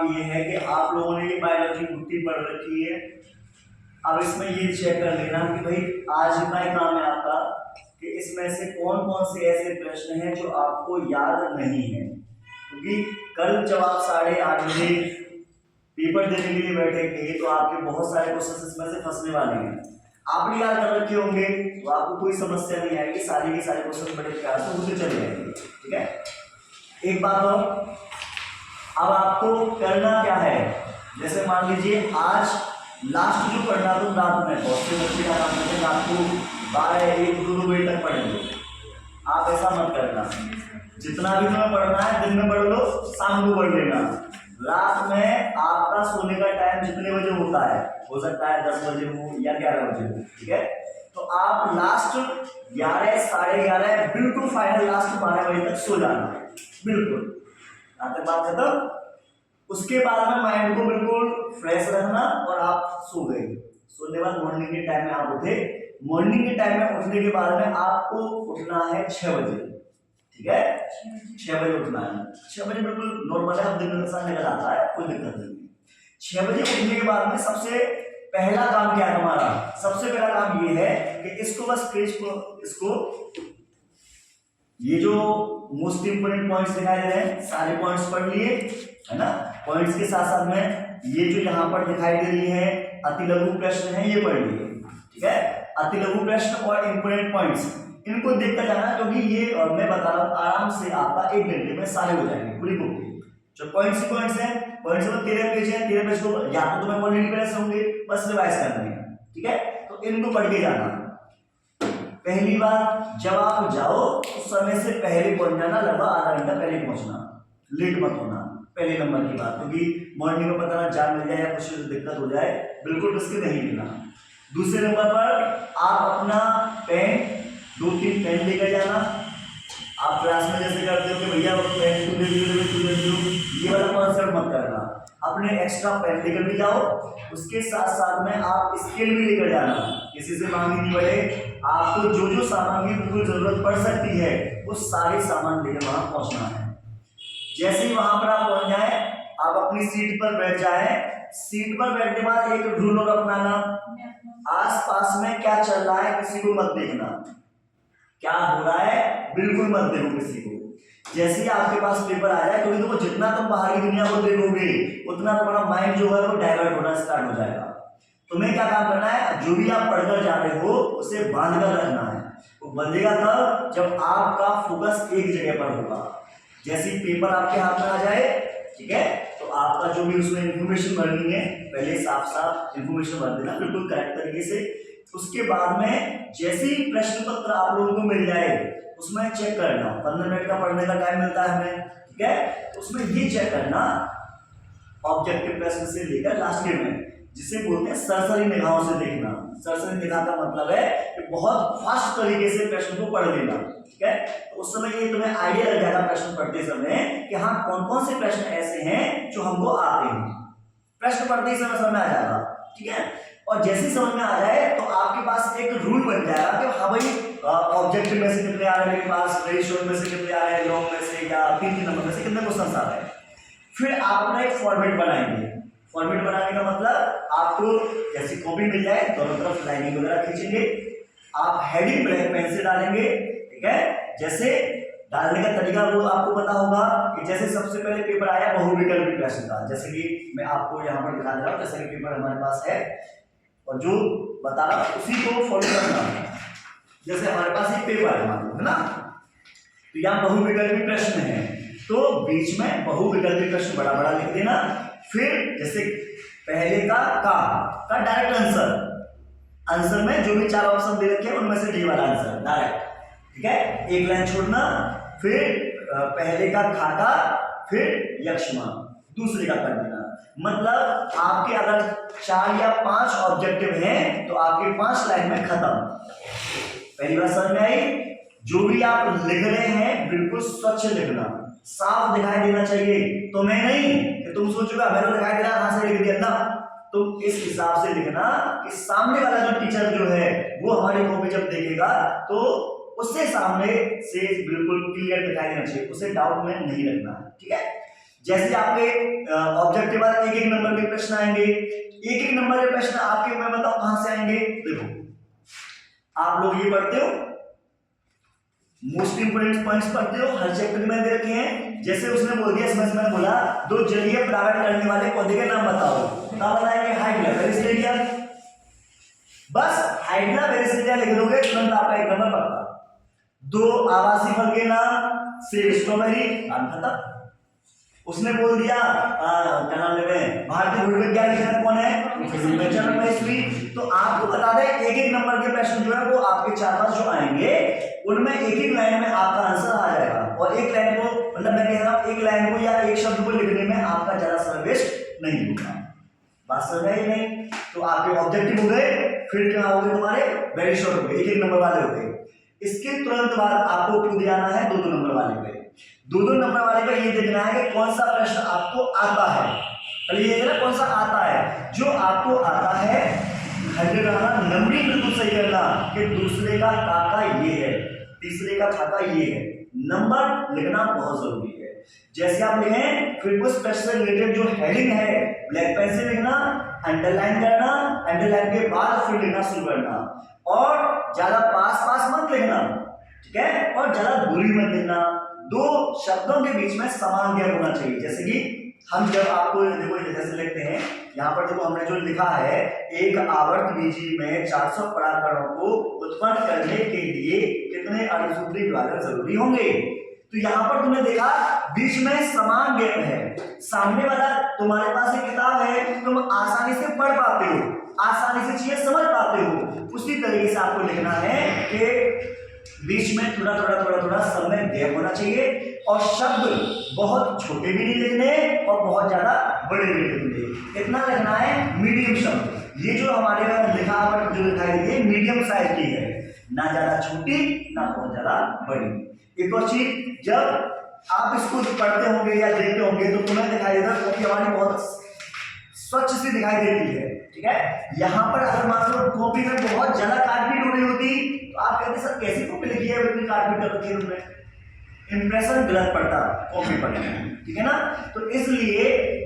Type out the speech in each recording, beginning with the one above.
काम ये है कि आप लोगों ने ये बायोलॉजी बुक पढ़ रखी है। अब इसमें ये चेक कर लेना कि भाई आज इतना ही काम है आपका कि इसमें से कौन कौन से ऐसे प्रश्न हैं जो आपको याद नहीं है, क्योंकि कल जब आप 8:30 बजे पेपर देने के लिए बैठेंगे तो आपके बहुत सारे क्वेश्चन इसमें से फंसने वाले हैं। आपने याद कर रखे होंगे तो आपको कोई समस्या नहीं आएगी, सारे के सारे क्वेश्चन बड़े प्यार से होते चले जाएंगे। ठीक है, एक बात और, अब आपको करना क्या है, जैसे मान लीजिए आज लास्ट जो पढ़ना तो रात में, बहुत से बच्चे का काम करते हैं रात को 12-1-2 बजे तक पढ़ेंगे। आप ऐसा मत करना, जितना भी तुम्हें पढ़ना है दिन में पढ़ लो, शाम को पढ़ लेना। रात में आपका सोने का टाइम जितने बजे होता है, हो सकता है 10 बजे हो या 11 बजे हो, ठीक है, तो आप लास्ट 11-11:30 बिल्कुल फाइनल लास्ट 12 बजे तक सो जाना, बिल्कुल आते बात खत्म। उसके बाद में माइंड को बिल्कुल फ्रेश रखना और आप सो गए। सोने के बाद मॉर्निंग के टाइम में आप उठे, मॉर्निंग के टाइम में उठने के बाद में आपको उठना है 6 बजे, ठीक है, 6 बजे उठना है। 6 बजे बिल्कुल नॉर्मल है, अब दिन में इंसान निकल आता है, कोई दिक्कत नहीं है। 6 बजे उठने के बाद में सबसे पहला काम क्या है हमारा, सबसे पहला काम ये है कि इसको बस पेज को, इसको ये जो मोस्ट इंपोर्टेंट पॉइंट्स दिखाई दे रहे हैं सारे पॉइंट्स पढ़ लिए है ना। पॉइंट्स के साथ साथ में ये जो यहाँ पर दिखाई दे रही है अति लघु प्रश्न है ये पढ़ लिए, ठीक है। अति लघु प्रश्न और इंपोर्टेंट पॉइंट्स इनको देखकर जाना, क्योंकि ये मैं बता रहा हूँ आराम से आपका 1 घंटे में सारे हो जाएंगे पूरी बुक के। जो पॉइंट्स हैं, पॉइंट्स में 13 पेज है, 13 पेज को या तो तुम्हें ऑलरेडी पढ़े होंगे, बस रिवाइज करना है, ठीक है। तो इनको पढ़ के जाना। पहली बार जब आप जाओ तो समय से पहले पहुंच जाना, लगभग आधा घंटा पहले पहुंचना, लेट मत होना, पहले नंबर की बात, क्योंकि मॉर्निंग में पता ना जाम मिल जाए या कुछ दिक्कत हो जाए, बिल्कुल रिस्क नहीं लेना। दूसरे नंबर पर आप अपना पेन 2-3 पेन लेकर जाना। आप क्लास में जैसे करते हो कि भैया पेन तू दे दो, ये वाला कॉन्सेप्ट मत करना, अपने एक्स्ट्रा पेन लेकर भी जाओ। उसके साथ साथ में आप स्केल भी लेकर जाना, किसी से मांगनी नहीं पड़े, आपको जो जो सामान की बिल्कुल जरूरत पड़ सकती है वो सारे सामान लेकर वहां पहुंचना है। जैसे ही वहां पर आप पहुंच जाए, आप अपनी सीट पर बैठ जाए। सीट पर बैठने के बाद एक रूल और अपनाना, आसपास में क्या चल रहा है किसी को मत देखना, क्या हो रहा है बिल्कुल मत देखो किसी को। जैसे ही आपके पास पेपर आ जाए, क्योंकि देखो जितना तुम बाहर की दुनिया को देखोगे उतना तुम्हारा माइंड जो है वो डाइवर्ट होना स्टार्ट हो जाएगा। तुम्हें क्या काम करना है, जो भी आप पढ़कर जा रहे हो उसे बांध कर रखना है। वो बंधेगा तब जब आपका फोकस एक जगह पर होगा। जैसे ही पेपर आपके हाथ में आ जाए, ठीक है, तो आपका जो भी उसमें इंफॉर्मेशन भरनी है पहले साफ साफ इंफॉर्मेशन भर देना बिल्कुल करेक्ट तरीके से। उसके बाद में जैसे ही प्रश्न पत्र आप लोगों को मिल जाए उसमें चेक करना, 15 मिनट का पढ़ने का टाइम मिलता है हमें, ठीक है, तो उसमें ये चेक करना ऑब्जेक्टिव प्रश्न से लेकर लास्ट में, जिसे बोलते हैं सरसरी निगाहों से देखना। सरसरी निगाह का मतलब है कि बहुत फास्ट तरीके से प्रश्न को पढ़ लेना, ठीक है। तो उस समय ये तुम्हें आइडिया लग जाएगा प्रश्न पढ़ते समय कि हाँ कौन कौन से प्रश्न ऐसे हैं जो हमको आते हैं। प्रश्न पढ़ते ही समय समझ में आ जाएगा, ठीक है। और जैसे ही समझ में आ जाए तो आपके पास एक रूल बन जाएगा कि हाँ भाई ऑब्जेक्टिव में से कितने आ रहे हैं मेरे पास, वेरी शॉर्ट में से कितने आ रहे हैं, लॉन्ग में से या 3 नंबर में से कितने क्वेश्चन आ रहे हैं। फिर आप अपना एक फॉर्मेट बनाएंगे। फॉर्मेट बनाने का मतलब आपको जैसी कॉपी मिल जाए दोनों तरफ लाइनिंग वगैरह खींचेंगे, आप हेडिंग ब्लैक पेन से डालेंगे, ठीक है। जैसे डालने का तरीका वो आपको पता होगा कि जैसे सबसे पहले पेपर आया बहुविकल्पी प्रश्न का, जैसे कि मैं आपको यहाँ पर दिखा दे रहा हूँ, जैसे कि पेपर हमारे पास है और जो बता रहा हूँ उसी को फॉलो करना। जैसे हमारे पास एक पेपर है ना, तो यहाँ बहुविकल्पी प्रश्न है तो बीच में बहुविकल्पी प्रश्न बड़ा बड़ा लिख देना। फिर जैसे पहले का डायरेक्ट आंसर में जो भी 4 ऑप्शन दे रखे हैं उनमें से डी वाला आंसर डायरेक्ट, ठीक है, एक लाइन छोड़ना। फिर पहले का फिर यक्षमा दूसरे का कर देना। मतलब आपके अगर 4 या 5 ऑब्जेक्टिव हैं तो आपके 5 लाइन में खत्म। पहली बात समझ में आई, जो भी आप लिख रहे हैं बिल्कुल स्वच्छ लिखना, साफ दिखाई देना चाहिए। तो मैं नहीं कि तुम सोचोगे मैं तो दिखाई दे रहा कहां से लिख दिया ना, तुम इस हिसाब से लिखना कि सामने वाला जो टीचर जो है वो हमारी कॉपी जब देखेगा तो उससे सामने से बिल्कुल क्लियर दिखाई देना चाहिए, उसे डाउट में नहीं रखना है, ठीक है। जैसे आपके ऑब्जेक्ट के बाद एक एक नंबर के प्रश्न आएंगे, एक एक नंबर के प्रश्न आपके मैं बताऊं कहां से आएंगे। देखो आप लोग ये पढ़ते हो, मोस्ट इंपोर्टेंट पॉइंट्स पढ़ते हो, हर चैप्टर में दे रखे हैं। जैसे उसने बोल दिया, इसमें मैंने बोला दो जलीय परागण करने वाले पौधे के नाम बताओ, क्या बताएंगे, हाइड्रा वेरिस्टेरिया। बस हाइड्रा वेरिस्टेरिया लिख दोगे तुरंत आपका एक नंबर पक्का। दो आवासीय फल के नाम, सेब स्ट्रॉबेरी, नाम खत्म। उसने बोल दिया क्या नाम लेवे, भारतीय भूगोल वैज्ञानिक जनक कौन है, तो आपको बता दें एक एक नंबर के प्रश्न जो है वो आपके 4-5 जो आएंगे उनमें एक एक लाइन में आपका आंसर आ जाएगा। और एक लाइन को मतलब मैं कह रहा हूं एक लाइन को या एक शब्द को लिखने में आपका ज्यादा समय वेस्ट नहीं होगा। बात समझ आई नहीं? तो आपके ऑब्जेक्टिव हो गए, फिर क्या हो गए तुम्हारे वेरी शॉर्ट हो गए, एक एक नंबर वाले हो गए। इसके तुरंत बाद आपको कूद जाना है 2-2 नंबर वाले पे। 2-2 नंबर वाले पे ये देखना है कि कौन सा प्रश्न आपको आता है। पहले ये देखना कौन सा आता है, जो आपको आता है 100 आना, नंबरिंग बिल्कुल सही करना कि दूसरे का काका ये है, तीसरे का काका ये है, नंबर लिखना बहुत जरूरी है। जैसे आप लिखें फिर उस प्रश्न से रिलेटेड जो हेडिंग है ब्लैक पेन से लिखना, अंडरलाइन करना, अंडरलाइन के बाद फिर लिखना शुरू करना, और ज्यादा पास मत लिखना, ठीक है, और ज्यादा दूरी मत लिखना। दो शब्दों के बीच में समान गैप होना चाहिए। जैसे कि हम जब आपको देखो जैसे लिखते हैं यहाँ पर, देखो हमने जो लिखा है एक आवर्त बीजी में 400 परागकणों को उत्पन्न करने के लिए कितने अर्धसूत्री विभाजन जरूरी होंगे। तो यहाँ पर तुमने देखा बीच में समान गैप है, सामने वाला तुम्हारे पास एक किताब है, तुम आसानी से पढ़ पाते हो, आसानी से चीजें समझ पाते हो। उसी तरीके से आपको लिखना है कि बीच में थोड़ा समय गैप होना चाहिए, और शब्द बहुत छोटे भी नहीं लिखने और बहुत ज्यादा बड़े भी नहीं लिखने, इतना लिखना है मीडियम शब्द। ये जो हमारे लिखा जो दिखाई दी है मीडियम साइज की है, ना ज्यादा छोटी ना बहुत ज्यादा बड़ी। एक और चीज, जब आप इसको पढ़ते होंगे या देखते होंगे तो तुम्हें दिखाई देगा कॉपी हमारी बहुत स्वच्छ सी दिखाई देती है, ठीक है। यहाँ पर अगर मान लो कॉपी में बहुत ज्यादा काटपीट हो रही होती तो आप कहते सर कैसी कॉपी लिखी है, इतनी काटपीट कर रखी है तुमने, इंप्रेशन गलत पड़ता कॉपी पर, ठीक है ना। तो इसलिए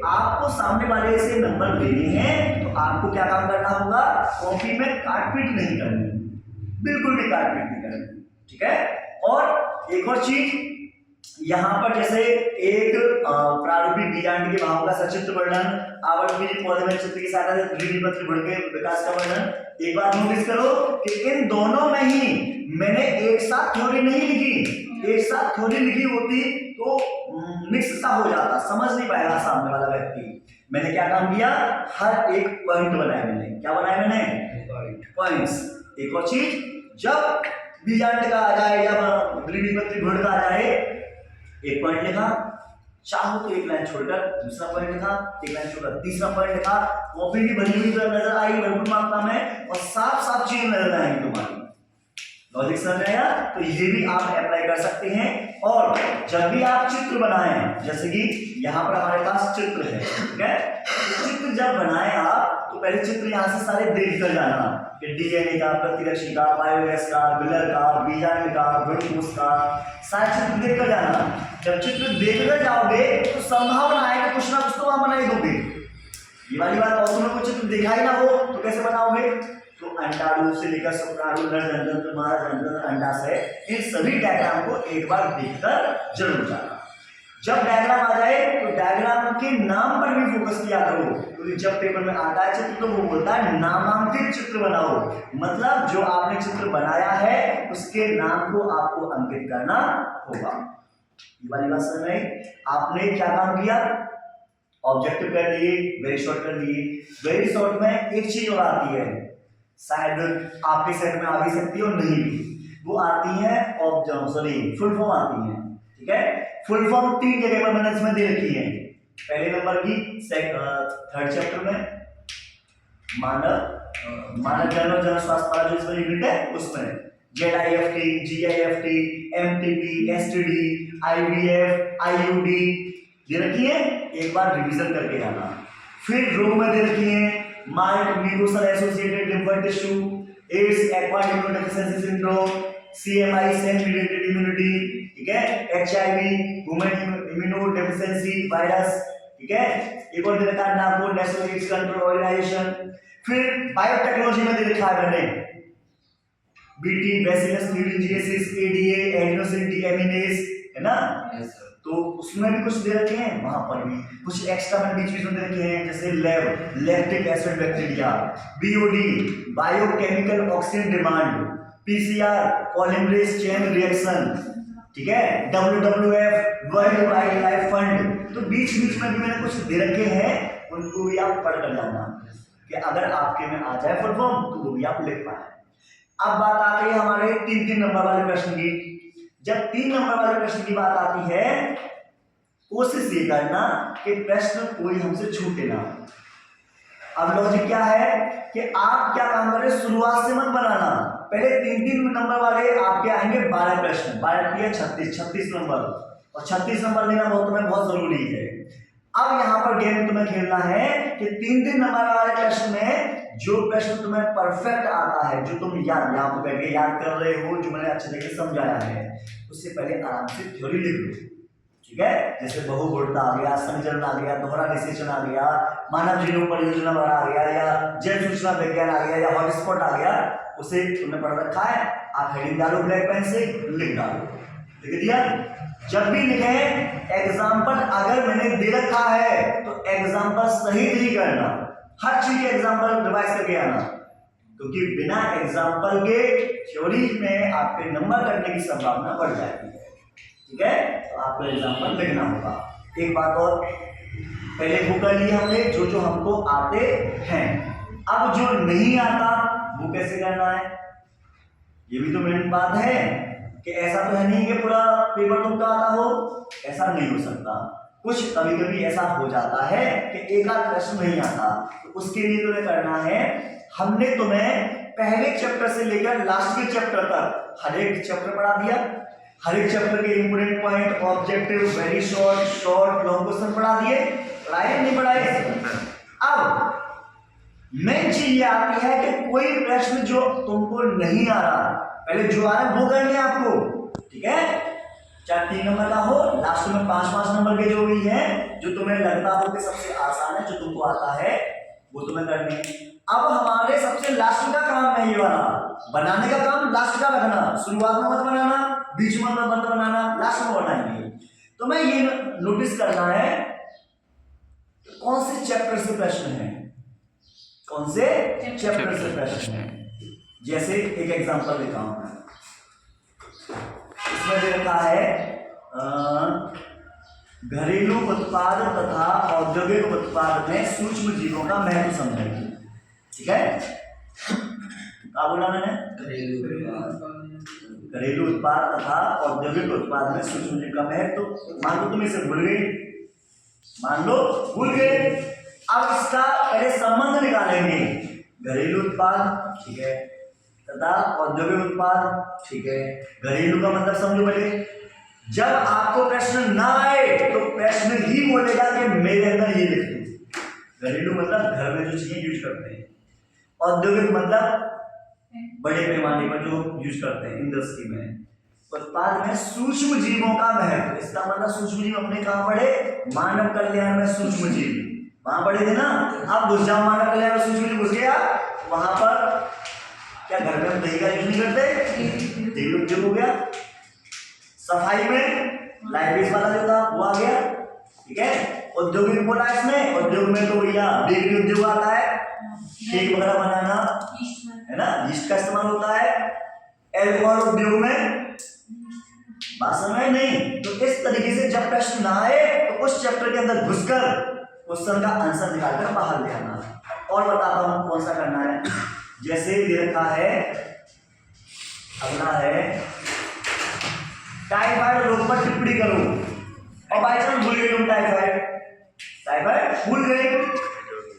आपको सामने वाले से नंबर लेने हैं तो आपको क्या काम करना होगा, कॉपी में काटपीट नहीं करनी, बिल्कुल भी काटपीट नहीं करनी, ठीक है। और एक और चीज यहाँ पर जैसे एक प्रारूपिक बीजांड के भावों का सचित्र वर्णन, आवर्त पौधे में चित्र की सहायता से द्विबीजपत्री बढ़ के विकास का वर्णन। एक बात नोटिस करो कि इन दोनों में ही मैंने एक साथ थ्योरी नहीं लिखी, एक साथ थ्योरी लिखी होती तो मिक्स सा हो जाता, समझ नहीं पाएगा सामने वाला व्यक्ति। मैंने क्या काम किया, हर एक पॉइंट बनाया, मैंने क्या बनाया, मैंने पॉइंट्स। एक और चीज, जब बीजांड का आ जाए या द्विबीजपत्री बढ़ का आ जाए, एक पॉइंट लिखा, चाहो तो एक लाइन छोड़कर दूसरा पॉइंट लिखा, एक लाइन छोड़कर तीसरा पॉइंट लिखा, कॉपी भी भरी हुई नजर आई भरपूर मात्रा में, और साफ चीजें नजर आएंगी तुम्हारी। लॉजिक समझ में आया? तो ये भी आप अप्लाई कर सकते हैं। और जब भी आप चित्र बनाएं, जैसे कि यहाँ पर हमारे पास चित्र है, ठीक है, तो चित्र जब बनाएं आप तो पहले चित्र यहाँ से सारे देख कर जाना कि डीएनए का, प्रतिरक्षी का, बायोगैस का, विलर का, बीजांड का, ग्लूकोज का, सारे चित्र देख कर जाना। जब चित्र देख कर जाओगे तो संभावना है कि कुछ ना कुछ तो वहां बना ही दोगे। ये वाली बात, और तुम्हें कुछ चित्र दिखाई ना हो तो कैसे बनाओगे, तो अंडाणु से लेकर शुक्राणु, नरजंतु, महाजनतंत्र, अंडाशय, इन सभी डायग्राम को एक बार देखकर जरूर जाना। जब डायग्राम आ जाए तो डायग्राम के नाम पर भी फोकस किया करो, क्योंकि जब पेपर में आता है चित्र तो वो बोलता है नामांकित चित्र बनाओ, मतलब जो आपने चित्र बनाया है उसके नाम को आपको अंकित करना होगा। ये वाली बात समझ में आई? आपने क्या काम किया, ऑब्जेक्टिव कर लिए, वेरी शॉर्ट कर लिए। वेरी शॉर्ट में एक चीज और आती है, शायद आपके सेट में आ भी सकती है और नहीं भी, वो आती है फुल फॉर्म आती है, ठीक है। फुल फॉर्म 3 जगह पर मैंने इसमें दे रखी है। पहले नंबर की 3rd चैप्टर में मानव जन स्वास्थ्य वाला जो इसमें यूनिट है उसमें ZIFT, GIFT, MTP, STD, IVF, IUD दे रखी है, एक बार रिवीजन करके जाना। फिर रो में दे रखी है mild mucosal associated lymphoid tissue, AIDS, acquired immunodeficiency syndrome, CMI, cell mediated immunity, ठीक है, HIV, human immunodeficiency virus, ठीक है। एक और दे रखा है नार्को नेशनल कंट्रोल ऑर्गेनाइजेशन। फिर बायोटेक्नोलॉजी में दे रखा है मैंने BT bacillus thuringiensis, ADA adenosine deaminase, है ना। तो उसमें भी कुछ दे रखे हैं, वहां पर भी कुछ एक्स्ट्रा मैंने बीच में दे रखे हैं, जैसे lactic acid bacteria, BOD biochemical oxygen demand, PCR polymerase chain reaction, ठीक है, WWF world wild life fund. तो बीच बीच में भी मैंने कुछ दे रखे हैं, उनको भी आप पढ़ कर जाना कि अगर आपके में आ जाए फुल फॉर्म तो वो भी आप लिख पाए। अब बात आ गई हमारे 3-3 नंबर वाले प्रश्न की। जब 3 नंबर वाले प्रश्न की बात आती है, कोशिश ये करना कि प्रश्न कोई हमसे छूटे ना। अब लॉजिक क्या है कि आप क्या काम करें, शुरुआत से मत बनाना। पहले 3-3 नंबर वाले आपके आएंगे 12 प्रश्न, 12 36 नंबर, और 36 नंबर लेना बहुत जरूरी है। अब यहाँ पर गेम तुम्हें खेलना है कि 3-3 नंबर वाले प्रश्न में जो प्रश्न तुम्हें परफेक्ट आता है, जो तुम यहाँ पर बैठ के याद कर रहे हो, जो मैंने अच्छे तरीके से समझाया है, उससे पहले आराम से थ्योरी लिख लो, ठीक है। जैसे बहुगुणता आ गया, संचरण आ गया, दोहरा निषेचन आ गया, मानव जीनोम परियोजना आ गया, या जैव सूचना विज्ञान आ गया, या हॉटस्पॉट आ गया, उसे तुमने पढ़ रखा है। आप हेडिंग डालो ब्लैक पेन से, लिख डालो, लिख दिया। जब भी लिखे एग्जाम्पल अगर मैंने दे रखा है तो एग्जाम्पल सही नहीं करना, हर चीज के एग्जाम्पल रिवाइज करके आना, क्योंकि बिना एग्जाम्पल के थ्योरी में आपके नंबर कटने की संभावना बढ़ जाती है, ठीक है। तो आपको एग्जाम्पल लिखना होगा। एक बात और, पहले वो कर लिया हमने जो हमको आते हैं, अब जो नहीं आता वो कैसे करना है, ये भी तो मेन बात है कि ऐसा तो है नहीं कि पूरा पेपर तुमका आता हो, ऐसा नहीं हो सकता। कुछ कभी कभी ऐसा हो जाता है कि एक आध प्रश्न नहीं आता, तो उसके लिए तुम्हें करना है, हमने तुम्हें पहले चैप्टर से लेकर लास्ट के चैप्टर तक हर एक चैप्टर पढ़ा दिया, हर एक चैप्टर के important point, objective, very short long question पढ़ा दिए, पढ़ाए नहीं पढ़ाए। अब मेन चीज ये आती है कि कोई प्रश्न जो तुमको नहीं आ रहा, पहले जो आ रहा है वो करने आपको, ठीक है। चाहे 3 नंबर का हो, लास्ट में 5-5 नंबर के जो भी है, जो तुम्हें लगता हो कि सबसे आसान है, जो तुमको आता है, वो तुम्हें करने हैं। अब हमारे सबसे लास्ट का काम है ये वाला, बनाने का काम लास्ट का रखना, शुरुआत में मत बनाना, बीच में मत बनाना, लास्ट में बनाएंगे। तो मैं ये नोटिस करना है कौन से चैप्टर से प्रश्न है, कौन से चैप्टर से प्रश्न है। जैसे एक एग्जांपल देता हूं मैं, इसमें दे रखा है घरेलू उत्पाद तथा औद्योगिक उत्पाद में सूक्ष्म जीवों का महत्व समझाइए, ठीक है। क्या बोला मैंने, घरेलू उत्पाद तथा औद्योगिक उत्पाद में सूक्ष्म जीव का महत्व। मान लो तुम इसे भूल गए, मान लो भूल गए, अब इसका पहले संबंध निकालेंगे, घरेलू उत्पाद, ठीक है, तथा औद्योगिक उत्पाद, ठीक है। घरेलू का मतलब समझो पहले, जब आपको प्रश्न ना आए तो प्रश्न ही बोलेगा कि मेरे अंदर ये लिख दो। घरेलू मतलब घर में जो चीजें यूज करते हैं, औद्योगिक मतलब बड़े पैमाने पर जो यूज करते हैं इंडस्ट्री में। उत्पाद में सूक्ष्म जीवों का महत्व, इसका मतलब सूक्ष्म जीव अपने कहां पढ़े, मानव कल्याण में सूक्ष्म जीव वहां पढ़े थे ना। अब घुस जाओ मानव कल्याण में सूक्ष्म जीव घुस गया, वहां पर क्या घर में हम दही का यूज नहीं करते, दही उद्योग हो गया। सफाई में लाइब्रेरी वाला जो था वो आ गया, ठीक है। औद्योगिक बोला इसमें, उद्योग में तो भैया बेकरी उद्योग आता है, केक वगैरह बनाना, है ना, यीस्ट का इस्तेमाल होता है। एल्कोहल उद्योग में भाषण में नहीं। तो इस तरीके से जब प्रश्न ना आए तो उस चैप्टर के अंदर घुसकर क्वेश्चन का आंसर निकालकर बाहर ले आना। और बताता हूं कौन सा करना है। जैसे दे रखा है, अगला है टाइफाइड रोग पर टिप्पणी करो, और बाई चांस भूल गए तुम टाइफाइड भूल गए,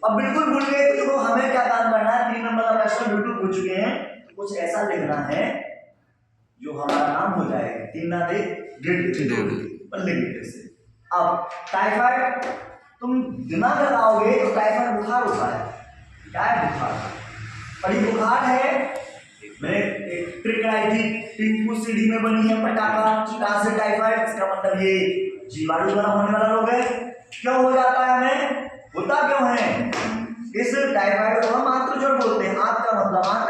अब बिल्कुल भूल गए तो हमें क्या काम करना है, 3 नंबर का प्रश्न बिल्कुल भूल चुके हैं, कुछ ऐसा लिखना है जो हमारा नाम हो जाए, 3 ना दे 1.5 लिख देते से। अब टाइफाइड तुम दिमाग लगाओगे तो टाइफाइड बुखार होता है, क्या है बुखार, और ये बुखार है। मैंने एक ट्रिक आई थी, टिंकू सीढ़ी में बनी है पटाखा, कहां से टाइफाइड, इसका मतलब ये जीवाणु द्वारा होने वाला रोग है। क्यों हो जाता है हमें, होता क्यों है? इस टाइफाइड को हम आंत्र ज्वर बोलते हैं। आंत का मतलब आंत,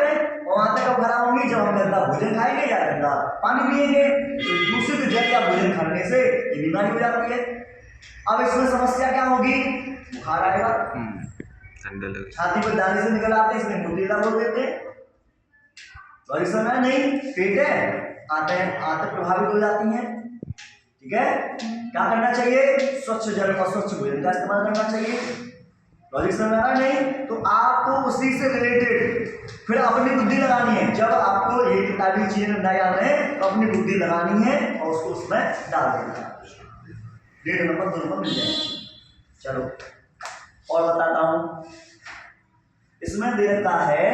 और आंत कब खराब होंगी, जब हम गंदा भोजन खाएंगे या गंदा पानी पिएंगे। तो दूषित जल या भोजन खाने से ये बीमारी हो जाती है। अब इसमें समस्या क्या होगी, बुखार आएगा, छाती पर दाने से निकल आते हैं, इसमें नुकीला बोल देते हैं। और इस समय नहीं, पेट है, आंतें प्रभावित हो जाती हैं। ठीक है, क्या करना चाहिए, स्वच्छ जल और स्वच्छ भोजन का इस्तेमाल करना चाहिए। लॉजिक समझ में आ रहा नहीं, तो आपको उसी से रिलेटेड फिर अपनी बुद्धि लगानी है। जब आपको ये किताबी चीजें बताई जा रहे हैं तो अपनी बुद्धि लगानी है और उसको उसमें डाल देना है। 1.5 नंबर 2 नंबर मिल जाएंगे। चलो और बताता हूं, इसमें दे रखा है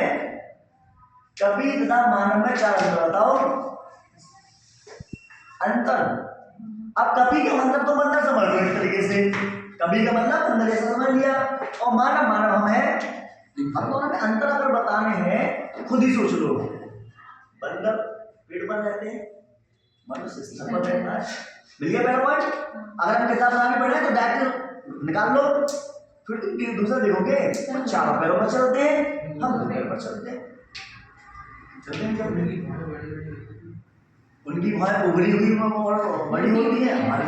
कपि तथा मानव में 4 अंतर बताओ। अंतर, अब कपि का मतलब तो मंदिर समझ लो इस तरीके से, कपि का मतलब मंदिर जैसा समझ लिया, और मानव मानव हम है। अब दोनों में अंतर अगर बताने हैं खुद ही सोच लो। बंदर पेट पर रहते हैं, मनुष्य स्तर पर रहता है। मिल गया पहला पॉइंट। अगर हम किताब आगे बढ़े तो डायरेक्ट निकाल लो, फिर तुम दूसरा देखोगे 4 पैरों पर चलते हैं, हम 2 पैरों पर चलते हैं। उनकी भौहें उभरी हुई और बड़ी होती है, हमारी